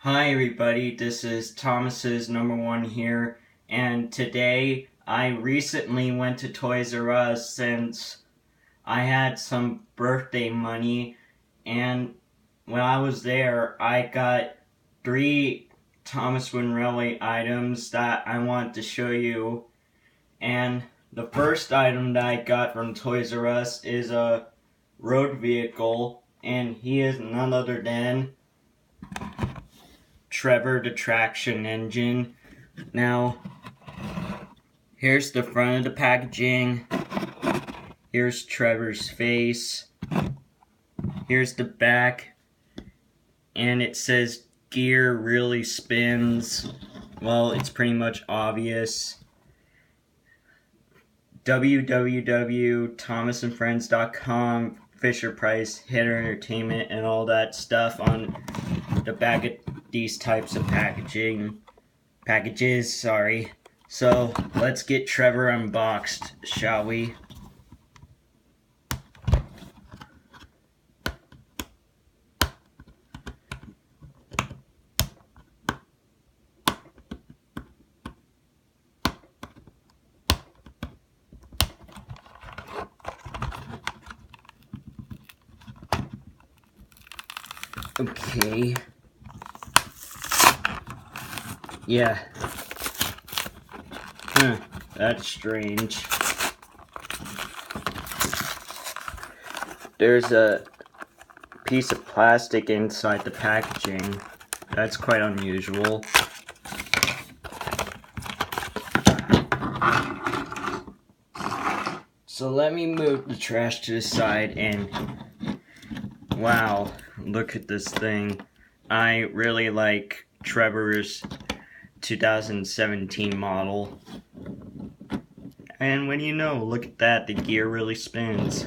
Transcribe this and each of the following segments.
Hi everybody, this is Thomas's number one here, and today I recently went to Toys R Us since I had some birthday money, and when I was there I got 3 Thomas Winrelli items that I want to show you. And the first item that I got from Toys R Us is a road vehicle, and he is none other than Trevor the traction engine. Now, here's the front of the packaging. Here's Trevor's face. Here's the back. And it says gear really spins. Well, it's pretty much obvious. www.thomasandfriends.com, Fisher Price, Hitter Entertainment, and all that stuff on the back of these types of packages, sorry. So, let's get Trevor unboxed, shall we? Okay. Yeah. That's strange. There's a piece of plastic inside the packaging. That's quite unusual. So let me move the trash to the side and wow, look at this thing. I really like Trevor's 2017 model. And what do you know, look at that, the gear really spins.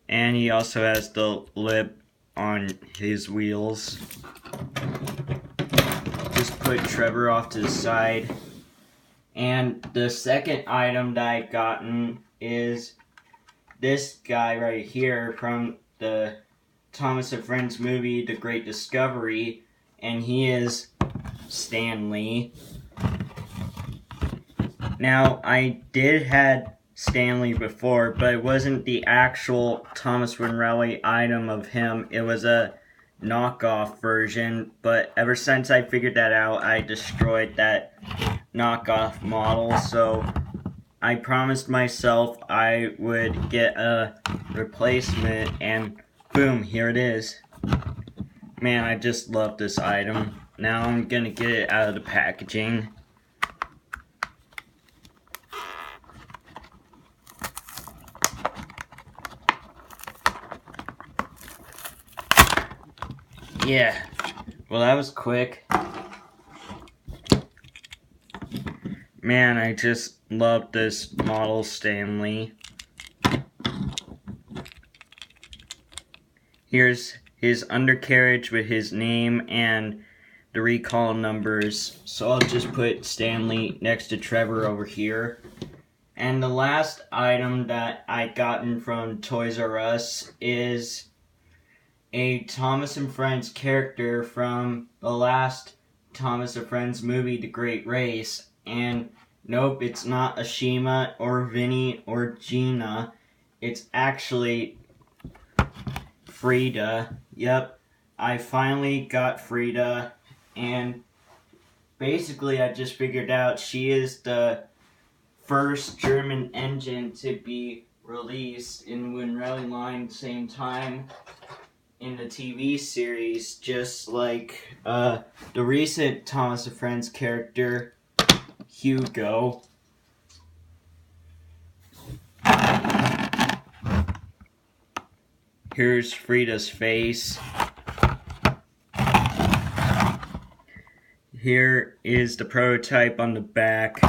And he also has the lip on his wheels. Just put Trevor off to the side. And the second item that I gotten is this guy right here from the Thomas and Friends movie, The Great Discovery, and he is Stanley. Now, I did had Stanley before, but it wasn't the actual Thomas Winrelli item of him. It was a knockoff version, but ever since I figured that out, I destroyed that knockoff model, so I promised myself I would get a replacement, and boom, here it is. Man, I just love this item. Now I'm gonna get it out of the packaging. Yeah, well that was quick. Man, I just love this model Stanley. Here's his undercarriage with his name and the recall numbers. So I'll just put Stanley next to Trevor over here. And the last item that I gotten from Toys R Us is a Thomas and Friends character from the last Thomas and Friends movie, The Great Race. And nope, it's not Ashima or Vinny or Gina. It's actually Frida. Yep, I finally got Frida, and basically I just figured out she is the first German engine to be released in Winrelli line same time in the TV series, just like the recent Thomas and Friends character, Hugo. Here's Frida's face. Here is the prototype on the back.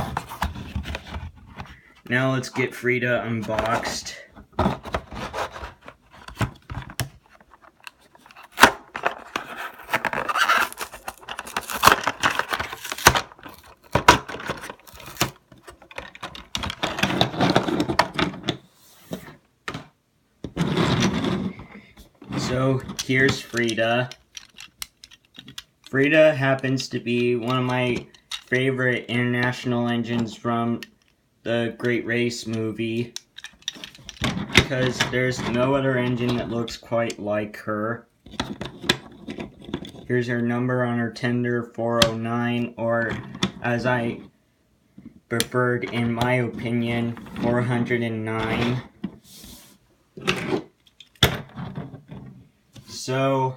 Now let's get Frida unboxed. So here's Frida. Frida happens to be one of my favorite international engines from the Great Race movie, because there's no other engine that looks quite like her. Here's her number on her tender, 409, or as I preferred in my opinion, 409. So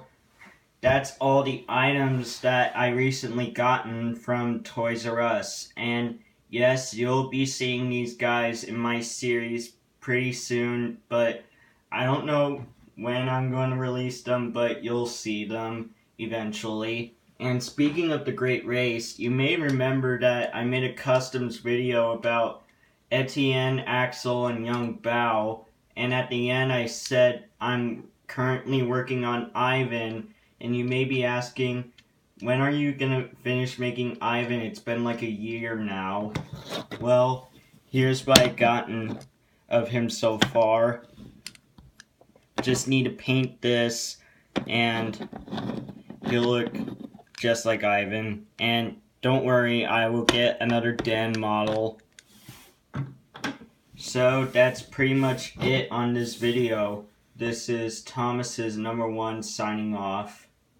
that's all the items that I recently gotten from Toys R Us. And yes, you'll be seeing these guys in my series pretty soon, but I don't know when I'm going to release them, but you'll see them eventually. And speaking of the Great Race, you may remember that I made a customs video about Etienne, Axel, and Young Bao, and at the end I said I'm currently working on Ivan, and you may be asking, when are you gonna finish making Ivan? It's been like a year now. Well, here's what I've gotten of him so far. Just need to paint this, and he'll look just like Ivan. And don't worry, I will get another Den model. So that's pretty much it on this video. This is Thomas's #1 signing off.